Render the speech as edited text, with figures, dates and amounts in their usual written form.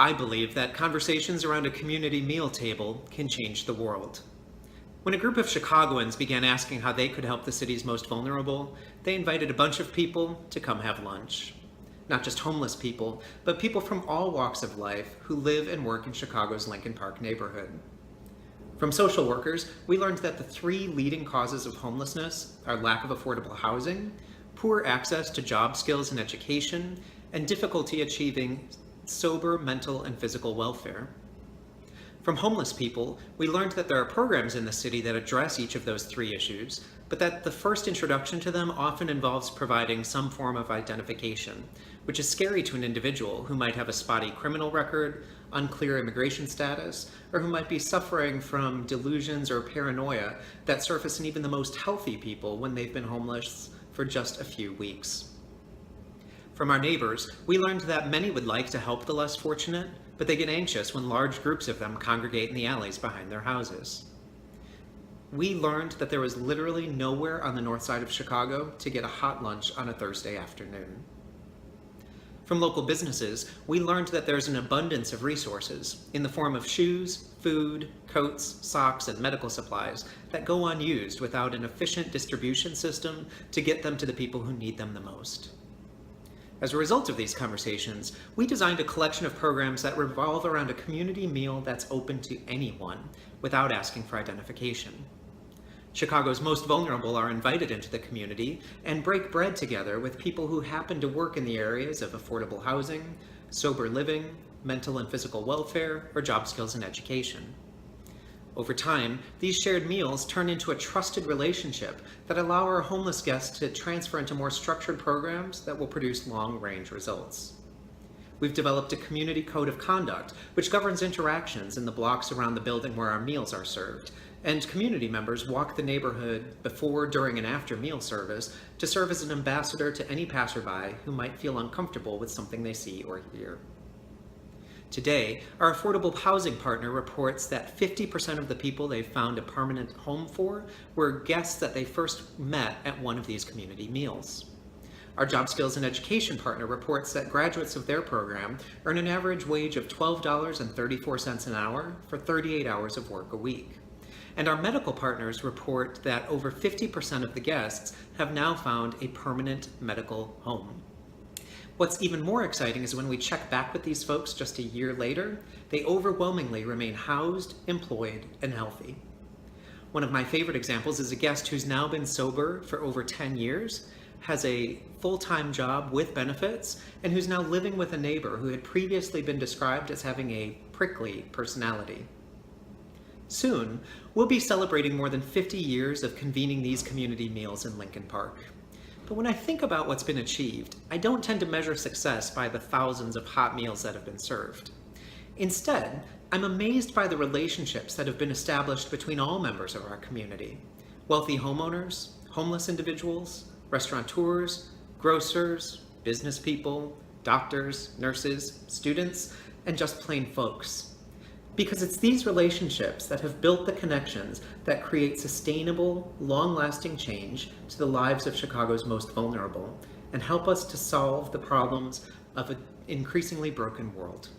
I believe that conversations around a community meal table can change the world. When a group of Chicagoans began asking how they could help the city's most vulnerable, they invited a bunch of people to come have lunch. Not just homeless people, but people from all walks of life who live and work in Chicago's Lincoln Park neighborhood. From social workers, we learned that the three leading causes of homelessness are lack of affordable housing, poor access to job skills and education, and difficulty achieving sober mental and physical welfare. From homeless people, we learned that there are programs in the city that address each of those three issues, but that the first introduction to them often involves providing some form of identification, which is scary to an individual who might have a spotty criminal record, unclear immigration status, or who might be suffering from delusions or paranoia that surface in even the most healthy people when they've been homeless for just a few weeks. From our neighbors, we learned that many would like to help the less fortunate, but they get anxious when large groups of them congregate in the alleys behind their houses. We learned that there was literally nowhere on the north side of Chicago to get a hot lunch on a Thursday afternoon. From local businesses, we learned that there's an abundance of resources in the form of shoes, food, coats, socks, and medical supplies that go unused without an efficient distribution system to get them to the people who need them the most. As a result of these conversations, we designed a collection of programs that revolve around a community meal that's open to anyone without asking for identification. Chicago's most vulnerable are invited into the community and break bread together with people who happen to work in the areas of affordable housing, sober living, mental and physical welfare, or job skills and education. Over time, these shared meals turn into a trusted relationship that allow our homeless guests to transfer into more structured programs that will produce long-range results. We've developed a community code of conduct, which governs interactions in the blocks around the building where our meals are served, and community members walk the neighborhood before, during, and after meal service to serve as an ambassador to any passerby who might feel uncomfortable with something they see or hear. Today, our affordable housing partner reports that 50% of the people they've found a permanent home for were guests that they first met at one of these community meals. Our job skills and education partner reports that graduates of their program earn an average wage of $12.34 an hour for 38 hours of work a week. And our medical partners report that over 50% of the guests have now found a permanent medical home. What's even more exciting is when we check back with these folks just a year later, they overwhelmingly remain housed, employed, and healthy. One of my favorite examples is a guest who's now been sober for over 10 years, has a full-time job with benefits, and who's now living with a neighbor who had previously been described as having a prickly personality. Soon, we'll be celebrating more than 50 years of convening these community meals in Lincoln Park. But when I think about what's been achieved, I don't tend to measure success by the thousands of hot meals that have been served. Instead, I'm amazed by the relationships that have been established between all members of our community. Wealthy homeowners, homeless individuals, restaurateurs, grocers, business people, doctors, nurses, students, and just plain folks. Because it's these relationships that have built the connections that create sustainable, long-lasting change to the lives of Chicago's most vulnerable and help us to solve the problems of an increasingly broken world.